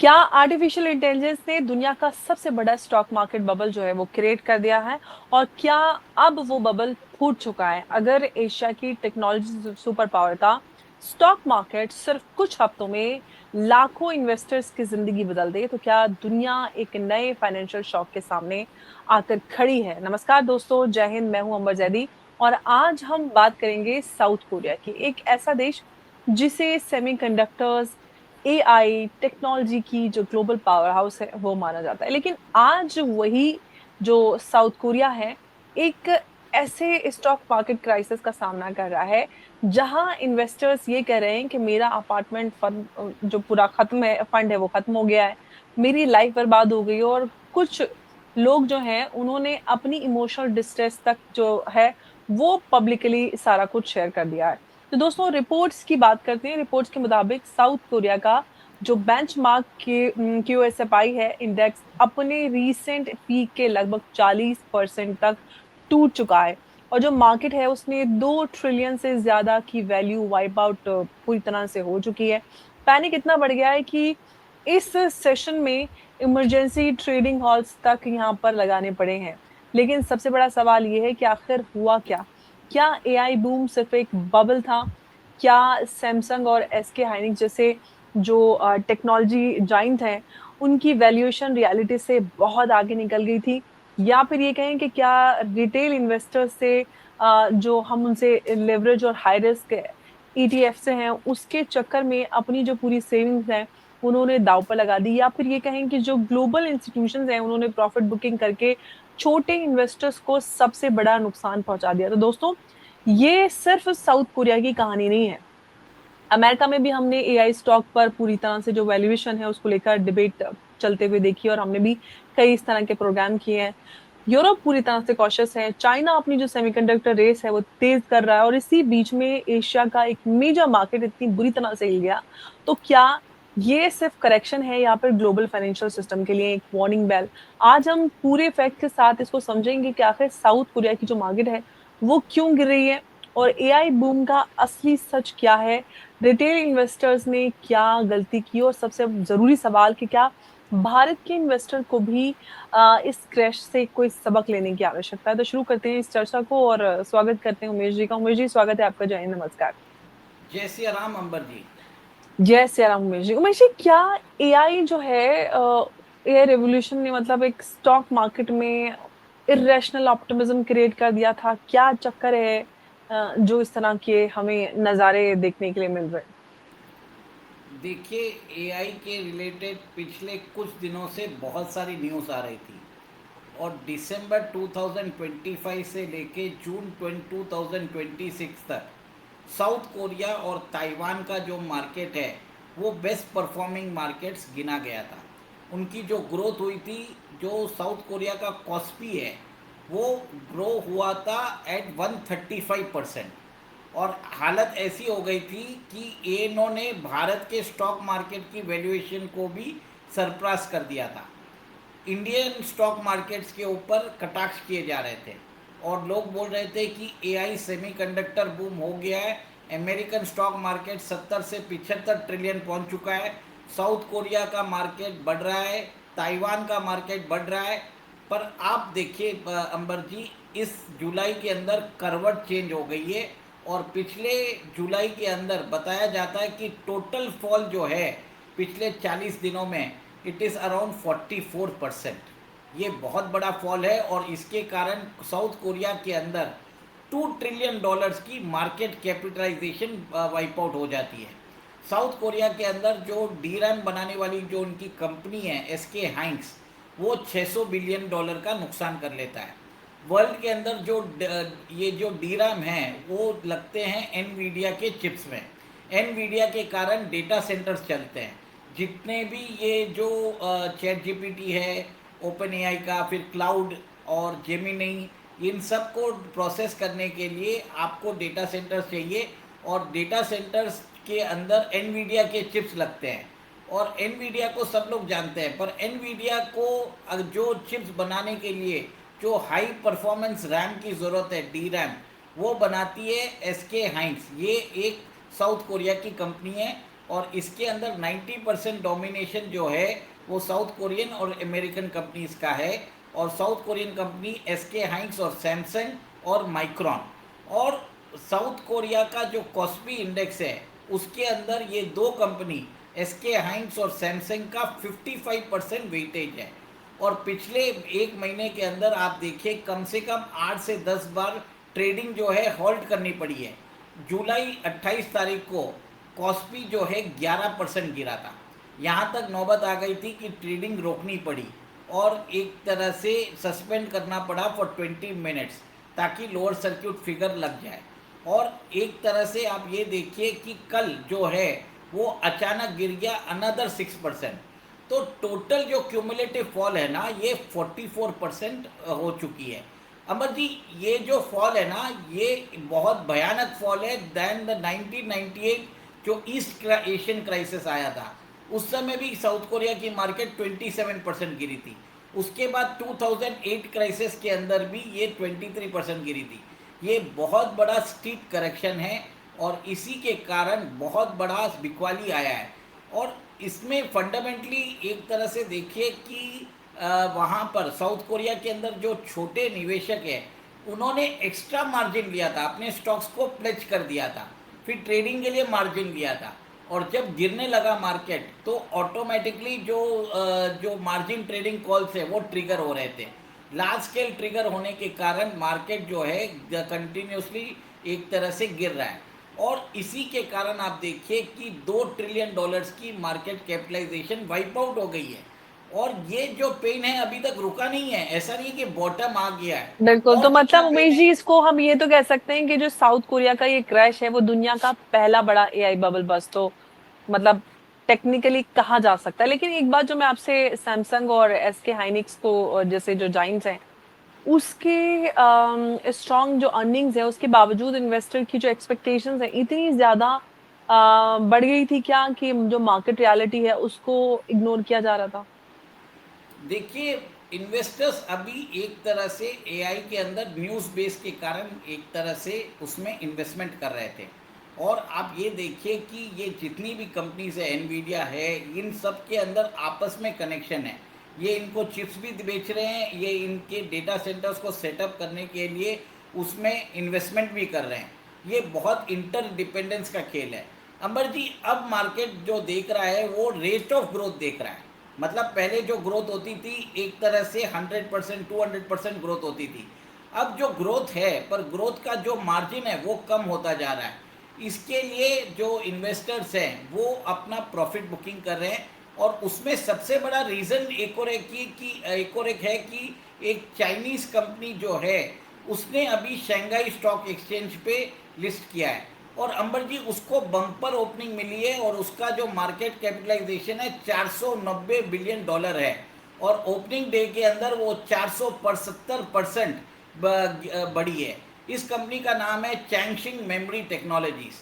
क्या artificial intelligence ने दुनिया का सबसे बड़ा स्टॉक मार्केट बबल जो है वो क्रिएट कर दिया है और क्या अब वो बबल फूट चुका है? अगर एशिया की टेक्नोलॉजी सुपर पावर का स्टॉक मार्केट सिर्फ कुछ हफ्तों में लाखों इन्वेस्टर्स की जिंदगी बदल दे तो क्या दुनिया एक नए फाइनेंशियल शॉक के सामने आकर खड़ी है? नमस्कार दोस्तों, जय हिंद। मैं हूं अंबर जैदी और आज हम बात करेंगे साउथ कोरिया की, एक ऐसा देश जिसे सेमीकंडक्टर्स, एआई टेक्नोलॉजी की जो ग्लोबल पावर हाउस है वो माना जाता है। लेकिन आज वही जो साउथ कोरिया है, एक ऐसे स्टॉक मार्केट क्राइसिस का सामना कर रहा है जहां इन्वेस्टर्स ये कह रहे हैं कि मेरा अपार्टमेंट फंड जो पूरा खत्म है, फंड है वो खत्म हो गया है, मेरी लाइफ बर्बाद हो गई है। और कुछ लोग जो हैं उन्होंने अपनी इमोशनल डिस्ट्रेस तक जो है वो पब्लिकली सारा कुछ शेयर कर दिया है। तो दोस्तों, रिपोर्ट्स की बात करते हैं। रिपोर्ट्स के मुताबिक साउथ कोरिया का जो बेंचमार्क के क्यूएसएफआई है इंडेक्स अपने रीसेंट पीक के लगभग 40% तक टूट चुका है और जो मार्केट है उसने 2 ट्रिलियन से ज्यादा की वैल्यू वाइप आउट पूरी तरह से हो चुकी है। पैनिक इतना बढ़ गया है कि इस सेशन में इमरजेंसी ट्रेडिंग हॉल्स तक यहाँ पर लगाने पड़े हैं। लेकिन सबसे बड़ा सवाल ये है कि आखिर हुआ क्या? क्या एआई बूम सिर्फ एक बबल था? क्या सैमसंग और एसके हाइनिक्स जैसे जो टेक्नोलॉजी जाइंट हैं उनकी वैल्यूएशन रियलिटी से बहुत आगे निकल गई थी? या फिर ये कहें कि क्या रिटेल इन्वेस्टर्स से जो हम उनसे लेवरेज और हाई रिस्क ईटीएफ से हैं उसके चक्कर में अपनी जो पूरी सेविंग्स हैं उन्होंने दांव पर लगा दी? या फिर ये कहें कि जो ग्लोबल इंस्टीट्यूशंस हैं उन्होंने प्रॉफिट बुकिंग करके छोटे इन्वेस्टर्स को सबसे बड़ा नुकसान पहुंचा दिया? तो दोस्तों, ये सिर्फ साउथ कोरिया की कहानी नहीं है। अमेरिका में भी हमने एआई स्टॉक पर पूरी तरह से जो वैल्यूएशन है उसको लेकर डिबेट चलते हुए देखी और हमने भी कई इस तरह के प्रोग्राम किए हैं। यूरोप पूरी तरह से कॉशियस है। चाइना अपनी जो सेमीकंडक्टर रेस है वो तेज कर रहा है और इसी बीच में एशिया का एक मेजर मार्केट इतनी बुरी तरह से हिल गया। तो क्या ये सिर्फ करेक्शन है या फिर ग्लोबल फाइनेंशियल सिस्टम के लिए एक वार्निंग बेल? आज हम पूरे फैक्ट के साथ इसको समझेंगे कि आखिर साउथ कोरिया की जो मार्केट है वो क्यों गिर रही है और एआई बूम का असली सच क्या है, रिटेल इन्वेस्टर्स ने क्या गलती की और सबसे जरूरी सवाल कि क्या भारत के इन्वेस्टर को भी इस क्रैश से कोई सबक लेने की आवश्यकता है? तो शुरू करते हैं इस चर्चा को और स्वागत करते हैं उमेश जी का। उमेश जी, स्वागत है आपका। जय हिंद, नमस्कार। जय सिया राम अंबर जी। जय श्री राम। उमेश जी, उमेश जी, क्या एआई जो है एआई रेवोल्यूशन ने मतलब एक स्टॉक मार्केट में इरेशनल ऑप्टिमिज्म क्रिएट कर दिया था? क्या चक्कर है जो इस तरह के हमें नजारे देखने के लिए मिल रहे हैं? देखिए, एआई के रिलेटेड पिछले कुछ दिनों से बहुत सारी न्यूज़ आ रही थी और दिसंबर 2025 से लेके जून 2026 तक साउथ कोरिया और ताइवान का जो मार्केट है वो बेस्ट परफॉर्मिंग मार्केट्स गिना गया था। उनकी जो ग्रोथ हुई थी, जो साउथ कोरिया का कॉस्पी है वो ग्रो हुआ था एट 135%। और हालत ऐसी हो गई थी कि इन्होंने भारत के स्टॉक मार्केट की वैल्यूएशन को भी सरपास कर दिया था। इंडियन स्टॉक मार्केट्स के ऊपर कटाक्ष किए जा रहे थे और लोग बोल रहे थे कि एआई सेमीकंडक्टर बूम हो गया है। अमेरिकन स्टॉक मार्केट 70 से 75 ट्रिलियन पहुंच चुका है। साउथ कोरिया का मार्केट बढ़ रहा है, ताइवान का मार्केट बढ़ रहा है। पर आप देखिए अंबर जी, इस जुलाई के अंदर करवट चेंज हो गई है और पिछले जुलाई के अंदर बताया जाता है कि टोटल फॉल जो है पिछले 40 दिनों में इट इज़ अराउंड 44%। ये बहुत बड़ा फॉल है और इसके कारण साउथ कोरिया के अंदर $2 ट्रिलियन की मार्केट कैपिटलाइजेशन वाइप आउट हो जाती है। साउथ कोरिया के अंदर जो डी रैम बनाने वाली जो उनकी कंपनी है एसके हाइंक्स, वो $600 बिलियन का नुकसान कर लेता है। वर्ल्ड के अंदर जो ये जो डी रैम हैं वो लगते हैं एनवीडिया के चिप्स में। एनवीडिया के कारण डेटा सेंटर्स चलते हैं। जितने भी ये जो चैट जीपीटी है ओपन एआई का, फिर क्लाउड और जेमिनी, इन सब को प्रोसेस करने के लिए आपको डेटा सेंटर्स चाहिए और डेटा सेंटर्स के अंदर एनवीडिया के चिप्स लगते हैं। और एनवीडिया को सब लोग जानते हैं, पर एनवीडिया को जो चिप्स बनाने के लिए जो हाई परफॉर्मेंस रैम की ज़रूरत है, डी रैम, वो बनाती है एसके हाइंक्स। ये एक साउथ कोरिया की कंपनी है और इसके अंदर 90% डोमिनेशन जो है वो साउथ कोरियन और अमेरिकन कंपनीज का है। और साउथ कोरियन कंपनी एसके हाइंक्स और सैमसंग और माइक्रॉन। और साउथ कोरिया का जो कॉस्पी इंडेक्स है उसके अंदर ये दो कंपनी एसके हाइंक्स और सैमसंग का 55% वेटेज है। और पिछले एक महीने के अंदर आप देखिए कम से कम 8 से 10 बार ट्रेडिंग जो है हॉल्ट करनी पड़ी है। जुलाई 28 तारीख को कॉस्पी जो है 11% गिरा था। यहाँ तक नौबत आ गई थी कि ट्रेडिंग रोकनी पड़ी और एक तरह से सस्पेंड करना पड़ा फॉर 20 मिनट्स ताकि लोअर सर्क्यूट फिगर लग जाए। और एक तरह से आप ये देखिए कि कल जो है वो अचानक गिर गया अनदर 6%। तो टोटल जो क्यूमुलेटिव फॉल है ना ये 44% हो चुकी है। अमर जी, ये जो फॉल है ना ये बहुत भयानक फॉल है दैन द 1998 जो ईस्ट एशियन क्राइसिस आया था। उस समय भी साउथ कोरिया की मार्केट 27% गिरी थी। उसके बाद 2008 क्राइसिस के अंदर भी ये 23% गिरी थी। ये बहुत बड़ा स्टीप करेक्शन है और इसी के कारण बहुत बड़ा बिकवाली आया है। और इसमें फंडामेंटली एक तरह से देखिए कि वहाँ पर साउथ कोरिया के अंदर जो छोटे निवेशक हैं उन्होंने एक्स्ट्रा मार्जिन लिया था, अपने स्टॉक्स को प्लेज कर दिया था, फिर ट्रेडिंग के लिए मार्जिन लिया था। और जब गिरने लगा मार्केट तो ऑटोमेटिकली जो मार्जिन ट्रेडिंग कॉल्स है वो ट्रिगर हो रहे थे। लार्ज स्केल ट्रिगर होने के कारण मार्केट जो है कंटिन्यूसली एक तरह से गिर रहा है। और इसी के कारण आप देखिए कि $2 ट्रिलियन की मार्केट कैपिटलाइजेशन वाइप आउट हो गई है। और ये जो पेन है अभी तक रुका नहीं है, ऐसा नहीं कि बॉटम आ गया है, बिल्कुल, तो और मतलब जितना पेन उमेश है। जी इसको हम ये तो कह सकते हैं कि जो साउथ कोरिया का ये क्रैश है वो दुनिया का पहला बड़ा एआई बबल बस्ट तो मतलब टेक्निकली कहा जा सकता है। लेकिन एक बात जो मैं आपसे सैमसंग और एसके हाइनिक्स को जैसे जो जाइंट्स हैं उसके स्ट्रॉन्ग जो अर्निंग्स है उसके बावजूद इन्वेस्टर की जो एक्सपेक्टेशंस है इतनी ज्यादा बढ़ गई थी क्या कि जो मार्केट रियलिटी है उसको इग्नोर किया जा रहा था। देखिए, इन्वेस्टर्स अभी एक तरह से एआई के अंदर न्यूज़ बेस के कारण एक तरह से उसमें इन्वेस्टमेंट कर रहे थे। और आप ये देखिए कि ये जितनी भी कंपनीज है, एनवीडिया है, इन सब के अंदर आपस में कनेक्शन है। ये इनको चिप्स भी बेच रहे हैं, ये इनके डेटा सेंटर्स को सेटअप करने के लिए उसमें इन्वेस्टमेंट भी कर रहे हैं। ये बहुत इंटर डिपेंडेंस का खेल है। अंबर जी, अब मार्केट जो देख रहा है वो रेट ऑफ ग्रोथ देख रहा है। मतलब पहले जो ग्रोथ होती थी एक तरह से 100% 200% ग्रोथ होती थी। अब जो ग्रोथ है पर ग्रोथ का जो मार्जिन है वो कम होता जा रहा है। इसके लिए जो इन्वेस्टर्स हैं वो अपना प्रॉफिट बुकिंग कर रहे हैं। और उसमें सबसे बड़ा रीज़न एक और एक है कि एक चाइनीज़ कंपनी जो है उसने अभी शंघाई स्टॉक एक्सचेंज पे लिस्ट किया है। और अंबर जी उसको बम्पर ओपनिंग मिली है और उसका जो मार्केट कैपिटलाइजेशन है $490 बिलियन है। और ओपनिंग डे के अंदर वो 475% बढ़ी है। इस कंपनी का नाम है चैंगशिंग मेमोरी टेक्नोलॉजीज।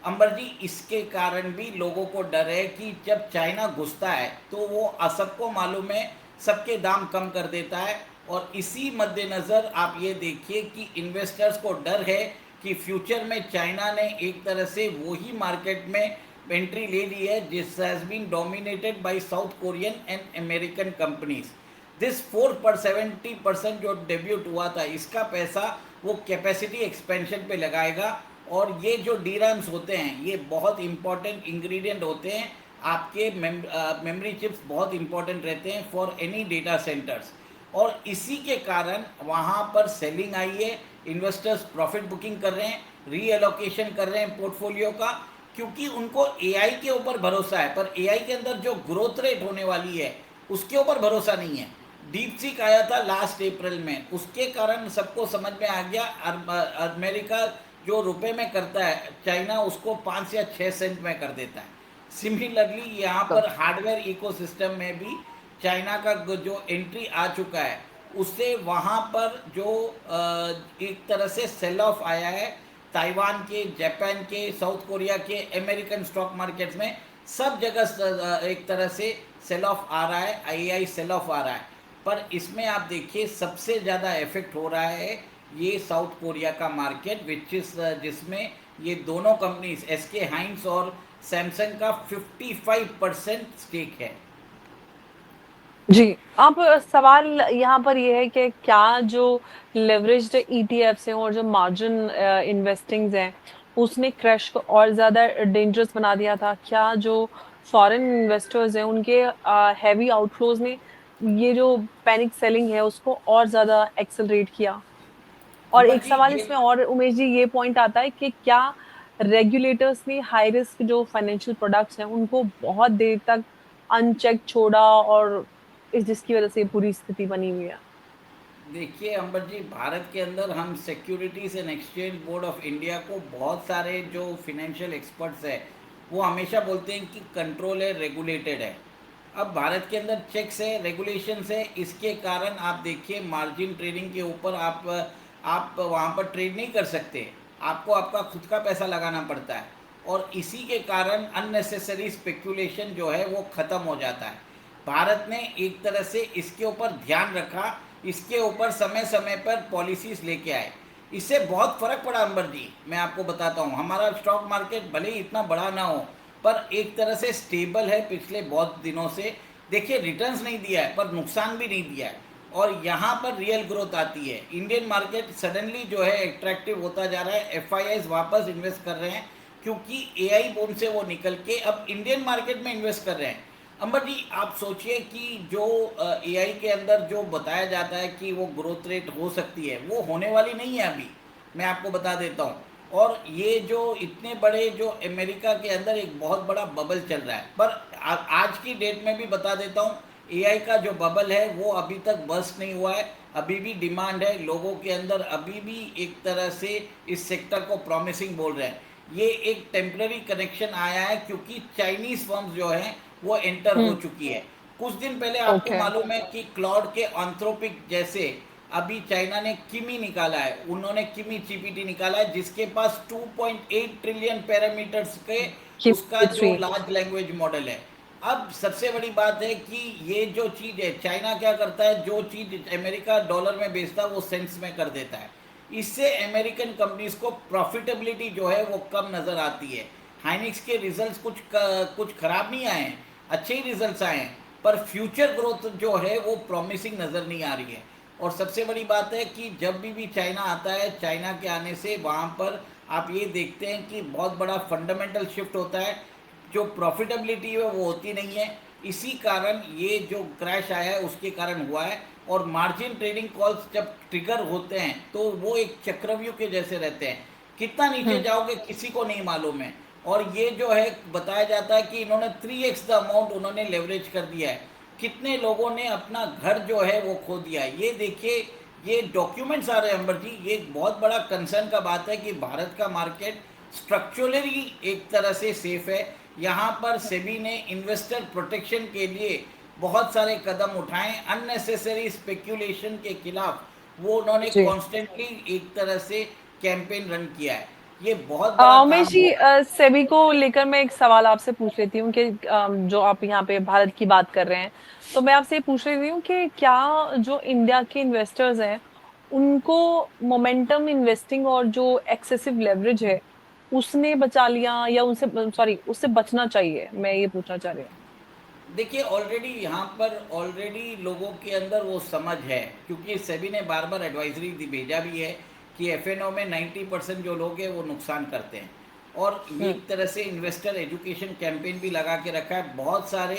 अंबर जी, इसके कारण भी लोगों को डर है कि जब चाइना घुसता है तो वो सबको मालूम है सबके दाम कम कर देता है। और इसी मद्देनज़र आप ये देखिए कि इन्वेस्टर्स को डर है कि फ्यूचर में चाइना ने एक तरह से वही मार्केट में एंट्री ले ली है जिस has been dominated by South Korean and American companies. This 470% जो डेब्यूट हुआ था इसका पैसा वो कैपेसिटी एक्सपेंशन पे लगाएगा। और ये जो डी रैम्स होते हैं ये बहुत इंपॉर्टेंट इंग्रेडिएंट होते हैं। आपके मेमोरी चिप्स बहुत इंपॉर्टेंट रहते हैं फॉर एनी डेटा सेंटर्स। और इसी के कारण वहाँ पर सेलिंग आई है, इन्वेस्टर्स प्रॉफिट बुकिंग कर रहे हैं, रीएलोकेशन कर रहे हैं पोर्टफोलियो का, क्योंकि उनको एआई के ऊपर भरोसा है। पर एआई के अंदर जो ग्रोथ रेट होने वाली है उसके ऊपर भरोसा नहीं है। डीप सीक आया था लास्ट अप्रैल में, उसके कारण सबको समझ में आ गया अमेरिका जो रुपए में करता है चाइना उसको 5 या 6 सेंट में कर देता है। सिमिलरली यहाँ तो पर हार्डवेयर इकोसिस्टम में भी चाइना का जो एंट्री आ चुका है उससे वहाँ पर जो एक तरह से सेल ऑफ आया है ताइवान के, जापान के, साउथ कोरिया के, अमेरिकन स्टॉक मार्केट्स में सब जगह एक तरह से सेल ऑफ आ रहा है, आईआई सेल ऑफ आ रहा है। पर इसमें आप देखिए सबसे ज़्यादा इफेक्ट हो रहा है ये साउथ कोरिया का मार्केट विच इस जिसमें ये दोनों कंपनीज एसके हाइंस और सैमसंग का 55% स्टेक है। जी। अब सवाल यहाँ पर ये है कि क्या जो लेवरेज्ड ईटीएफ्स हैं और जो मार्जिन इन्वेस्टिंग्स हैं, उसने क्रैश को और ज़्यादा डेंजरस बना दिया था? क्या जो फॉरेन इन्वेस्टर्स हैं, उनके हेवी आउटफ्लोज ने ये जो पैनिक सेलिंग है, उसको और ज़्यादा एक्सेलरेट किया? और अंबर एक जी सवाल ये इसमें और उमेश जी ये पॉइंट आता है कि क्या रेगुलेटर्स ने हाई रिस्क जो फाइनेंशियल प्रोडक्ट्स हैं उनको बहुत देर तक अनचेक छोड़ा, और इस जिसकी वजह से ये पूरी स्थिति बनी हुई है? देखिए अंबर जी, भारत के अंदर हम securities and exchange board of India को बहुत सारे जो फिनेंशियल एक्सपर्ट्स हैं वो हमेशा बोलते हैं कि कंट्रोल है, रेगुलेटेड है। अब भारत के अंदर चेक्स है, रेगुलेशंस है, इसके कारण आप देखिए मार्जिन ट्रेडिंग के ऊपर आप वहाँ पर ट्रेड नहीं कर सकते। आपको आपका खुद का पैसा लगाना पड़ता है, और इसी के कारण अननेसेसरी स्पेक्यूलेशन जो है वो ख़त्म हो जाता है। भारत ने एक तरह से इसके ऊपर ध्यान रखा, इसके ऊपर समय समय पर पॉलिसीज़ लेके आए। इससे बहुत फ़र्क पड़ा अंबर जी, मैं आपको बताता हूँ। हमारा स्टॉक मार्केट भले ही इतना बड़ा ना हो, पर एक तरह से स्टेबल है पिछले बहुत दिनों से। देखिए रिटर्न्स नहीं दिया है पर नुकसान भी नहीं दिया है, और यहाँ पर रियल ग्रोथ आती है। इंडियन मार्केट सडनली जो है एट्रैक्टिव होता जा रहा है, एफ वापस इन्वेस्ट कर रहे हैं, क्योंकि एआई बूम से वो निकल के अब इंडियन मार्केट में इन्वेस्ट कर रहे हैं। अंबर जी आप सोचिए कि जो एआई के अंदर जो बताया जाता है कि वो ग्रोथ रेट हो सकती है, वो होने वाली नहीं है अभी, मैं आपको बता देता हूँ। और ये जो इतने बड़े जो अमेरिका के अंदर एक बहुत बड़ा बबल चल रहा है, पर आज की डेट में भी बता देता हूँ, एआई का जो बबल है वो अभी तक बस्ट नहीं हुआ है। अभी भी डिमांड है लोगों के अंदर, अभी भी एक तरह से इस सेक्टर को प्रॉमिसिंग बोल रहे हैं। ये एक टेम्पररी कनेक्शन आया है क्योंकि चाइनीज फर्म्स जो हैं वो एंटर हो हम्म। चुकी है। कुछ दिन पहले आपको ओके। मालूम है कि क्लाउड के एंथ्रोपिक जैसे अभी चाइना ने किमी निकाला है, उन्होंने किमी जीपीटी निकाला है जिसके पास 2.8 ट्रिलियन पैरामीटर्स के की उसका जो थ्री। लार्ज लैंग्वेज मॉडल है। अब सबसे बड़ी बात है कि ये जो चीज़ है, चाइना क्या करता है, जो चीज़ अमेरिका डॉलर में बेचता है वो सेंट्स में कर देता है। इससे अमेरिकन कंपनीज को प्रॉफिटेबिलिटी जो है वो कम नज़र आती है। हाइनिक्स के रिजल्ट्स कुछ खराब नहीं आए हैं, अच्छे ही रिजल्ट्स आए हैं, पर फ्यूचर ग्रोथ जो है वो प्रॉमिसिंग नज़र नहीं आ रही है। और सबसे बड़ी बात है कि जब भी चाइना आता है, चाइना के आने से वहाँ पर आप ये देखते हैं कि बहुत बड़ा फंडामेंटल शिफ्ट होता है, जो प्रॉफिटेबिलिटी है वो होती नहीं है। इसी कारण ये जो क्रैश आया है उसके कारण हुआ है। और मार्जिन ट्रेडिंग कॉल्स जब ट्रिगर होते हैं तो वो एक चक्रव्यूह के जैसे रहते हैं, कितना नीचे हम्म। जाओगे किसी को नहीं मालूम है। और ये जो है बताया जाता है कि इन्होंने 3x द अमाउंट उन्होंने लेवरेज कर दिया है। कितने लोगों ने अपना घर जो है वो खो दिया है, ये देखिए। ये डॉक्यूमेंट्स आ रहे हैं अंबर जी, ये एक बहुत बड़ा कंसर्न का बात है कि भारत का मार्केट स्ट्रक्चरली एक तरह से सेफ है। यहाँ पर सेबी ने इन्वेस्टर प्रोटेक्शन के लिए बहुत सारे कदम उठाए, अननेसेसरी स्पेक्यूलेशन के खिलाफ वो उन्होंने जी। कॉन्स्टेंटली एक तरह से कैंपेन रन किया है। ये बहुत बड़ा उमेश काम जी, है। सेबी को लेकर मैं एक सवाल आपसे पूछ लेती हूँ कि जो आप यहाँ पे भारत की बात कर रहे हैं, तो मैं आपसे ये पूछ रही हूँ कि क्या जो इंडिया के इन्वेस्टर्स हैं, उनको मोमेंटम इन्वेस्टिंग और जो एक्सेसिव लेवरेज है, उसने बचा लिया, या उनसे, सॉरी, उससे बचना चाहिए, मैं ये पूछना चाह रही हूँ। देखिए ऑलरेडी यहाँ पर ऑलरेडी लोगों के अंदर वो समझ है, क्योंकि सेबी ने बार बार एडवाइजरी भेजा भी है कि एफएनओ में 90% जो लोग हैं वो नुकसान करते हैं। और ये हम्म। एक तरह से इन्वेस्टर एजुकेशन कैंपेन भी लगा के रखा है, बहुत सारे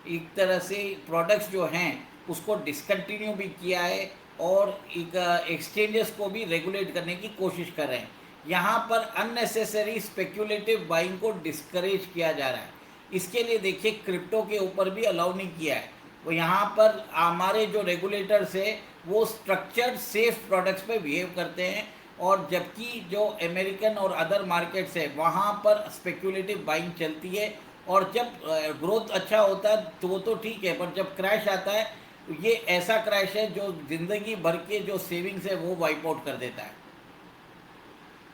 एक तरह से प्रोडक्ट्स जो हैं उसको डिसकंटिन्यू भी किया है, और एक एक्सचेंजेस को भी रेगुलेट करने की कोशिश कर रहे हैं। यहाँ पर अननेसेसरी स्पेक्यूलेटिव बाइंग को डिस्करेज किया जा रहा है। इसके लिए देखिए क्रिप्टो के ऊपर भी अलाउ नहीं किया है। वो यहाँ पर हमारे जो रेगुलेटर्स है वो स्ट्रक्चर्ड सेफ प्रोडक्ट्स पे बिहेव करते हैं, और जबकि जो अमेरिकन और अदर मार्केट्स है वहाँ पर स्पेक्यूलेटिव बाइंग चलती है। और जब ग्रोथ अच्छा होता है तो वो तो ठीक है, पर जब क्रैश आता है ये ऐसा क्रैश है जो ज़िंदगी भर के जो सेविंग्स है वो वाइप आउट कर देता है।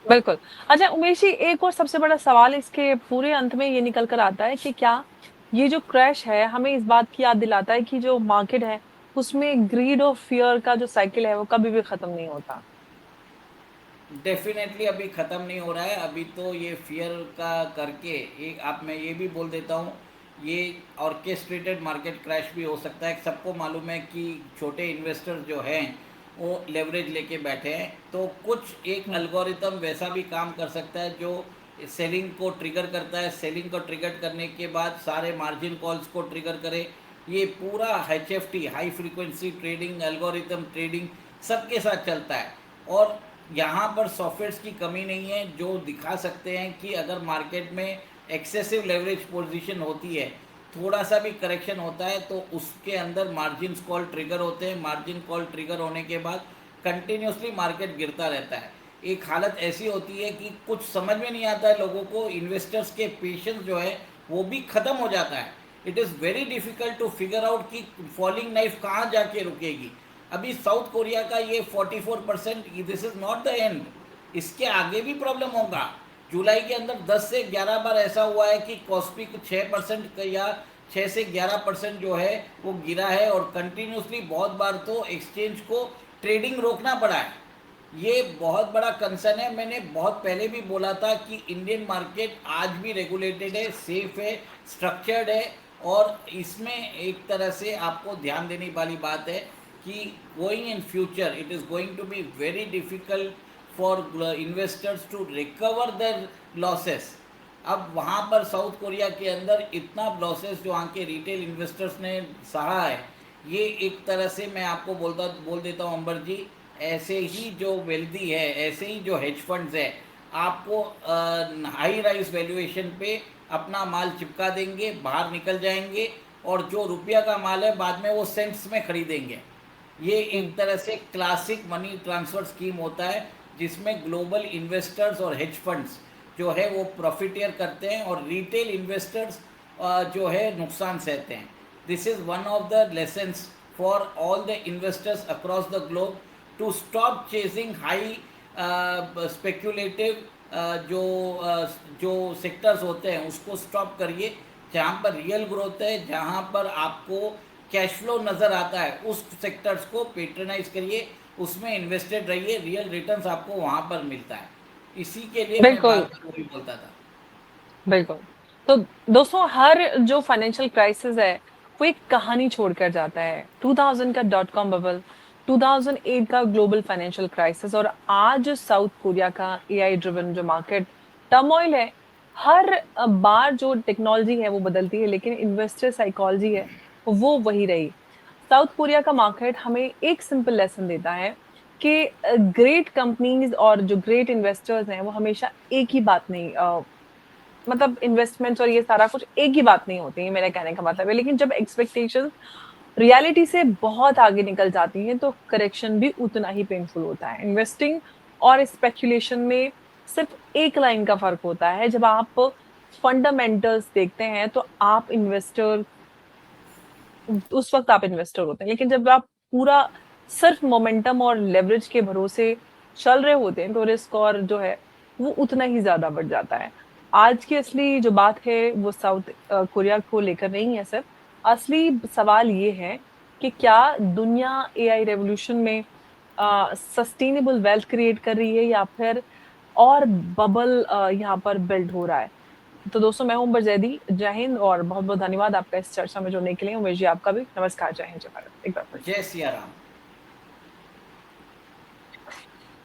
बिल्कुल। अच्छा उमेश जी, एक और सबसे बड़ा सवाल इसके पूरे अंत में ये निकल कर आता है कि क्या ये जो क्रैश है हमें इस बात की याद दिलाता है कि जो मार्केट है, उसमें ग्रीड और फियर का जो साइकिल है वो कभी भी खत्म नहीं होता? डेफिनेटली अभी ख़त्म नहीं हो रहा है। अभी तो ये फियर का करके एक आप, मैं ये भी बोल देता हूँ, ये ऑर्केस्ट्रेटेड मार्केट क्रैश भी हो सकता है। सबको मालूम है कि छोटे इन्वेस्टर्स जो हैं वो लेवरेज लेके बैठे हैं, तो कुछ एक हम्म, अल्गोरिथम वैसा भी काम कर सकता है जो सेलिंग को ट्रिगर करता है। सेलिंग को ट्रिगर करने के बाद सारे मार्जिन कॉल्स को ट्रिगर करे। ये पूरा HFT, high frequency trading algorithm trading, सबके साथ चलता है। और यहाँ पर सॉफ्टवेयर्स की कमी नहीं है जो दिखा सकते हैं कि अगर मार्केट में एक्सेसिव लेवरेज पोजीशन होती है, थोड़ा सा भी करेक्शन होता है, तो उसके अंदर मार्जिन कॉल ट्रिगर होते हैं। मार्जिन कॉल ट्रिगर होने के बाद कंटिन्यूसली मार्केट गिरता रहता है। एक हालत ऐसी होती है कि कुछ समझ में नहीं आता है लोगों को, इन्वेस्टर्स के पेशेंस जो है वो भी ख़त्म हो जाता है। It is very difficult to figure out कि फॉलिंग नाइफ कहाँ जाके रुकेगी। अभी साउथ कोरिया का ये 44%, this is not the end, इसके आगे भी प्रॉब्लम होगा। जुलाई के अंदर 10 से 11 बार ऐसा हुआ है कि कॉस्पी 6% या 6 से 11% जो है वो गिरा है, और कंटिन्यूसली बहुत बार तो एक्सचेंज को ट्रेडिंग रोकना पड़ा है। ये बहुत बड़ा कंसर्न है। मैंने बहुत पहले भी बोला था कि इंडियन मार्केट आज भी रेगुलेटेड है, सेफ है, स्ट्रक्चर्ड है। और इसमें एक तरह से आपको ध्यान देने वाली बात है कि going in future it is going to be very difficult for investors to recover their losses. अब वहाँ पर साउथ कोरिया के अंदर इतना लॉसेस जो वहाँ के रिटेल इन्वेस्टर्स ने सहा है, ये एक तरह से मैं आपको बोल देता हूँ अंबर जी, ऐसे ही जो वेल्दी है, ऐसे ही जो हेज फंड्स है, आपको हाई राइज वैल्यूएशन पे अपना माल चिपका देंगे, बाहर निकल जाएंगे, और जो रुपया का माल है बाद में वो सेंट्स में खरीदेंगे। ये हम्म, एक तरह से क्लासिक मनी ट्रांसफ़र स्कीम होता है, जिसमें ग्लोबल इन्वेस्टर्स और हेज फंड्स जो है वो प्रॉफिटियर करते हैं, और रिटेल इन्वेस्टर्स जो है नुकसान सहते हैं। This is one of the lessons for all the investors across the globe to stop chasing high speculative जो जो सेक्टर्स होते हैं उसको स्टॉप करिए। जहाँ पर रियल ग्रोथ है, जहाँ पर आपको कैश फ्लो नज़र आता है, उस सेक्टर्स को पेट्रोनाइज करिए, उसमें इन्वेस्टेड रहिए, रियल रिटर्न्स आपको वहाँ पर मिलता है। इसी के लिए मैं बार बिल्कुल, बार वही बोलता था। बिल्कुल। तो दोस्तों, हर जो फाइनेंशियल क्राइसिस है, वो एक कहानी छोड़कर जाता है। 2000 का डॉट कॉम बबल, 2008 का ग्लोबल फाइनेंशियल क्राइसिस, और आज साउथ कोरिया का एआई ड्रिवन जो मार्केट टर्मोइल है। हर बार जो टेक्नोलॉजी है वो बदलती है, लेकिन इन्वेस्टर साइकोलॉजी है वो वही रही। साउथ कोरिया का मार्केट हमें एक सिंपल लेसन देता है कि ग्रेट कंपनीज और जो ग्रेट इन्वेस्टर्स हैं वो हमेशा एक ही बात नहीं, मतलब इन्वेस्टमेंट्स और ये सारा कुछ एक ही बात नहीं होती है, मेरे कहने का मतलब है। लेकिन जब एक्सपेक्टेशंस रियलिटी से बहुत आगे निकल जाती हैं तो करेक्शन भी उतना ही पेनफुल होता है। इन्वेस्टिंग और स्पेकुलेशन में सिर्फ एक लाइन का फर्क होता है। जब आप फंडामेंटल्स देखते हैं तो आप इन्वेस्टर, उस वक्त आप इन्वेस्टर होते हैं। लेकिन जब आप पूरा सिर्फ मोमेंटम और लेवरेज के भरोसे चल रहे होते हैं तो रिस्क और जो है वो उतना ही ज्यादा बढ़ जाता है। आज की असली जो बात है वो साउथ कोरिया को लेकर नहीं है सिर्फ। असली सवाल ये है कि क्या दुनिया एआई रेवोल्यूशन में सस्टेनेबल वेल्थ क्रिएट कर रही है, या फिर और बबल यहाँ पर बिल्ड हो रहा है। तो दोस्तों, मैं हूं उम्र जैदी। जय हिंद, और बहुत बहुत धन्यवाद आपका इस चर्चा में जुड़ने के लिए। उमेश जी, आपका भी नमस्कार। जय हिंद, जय भारत, एक बार फिर से। जय सिया राम।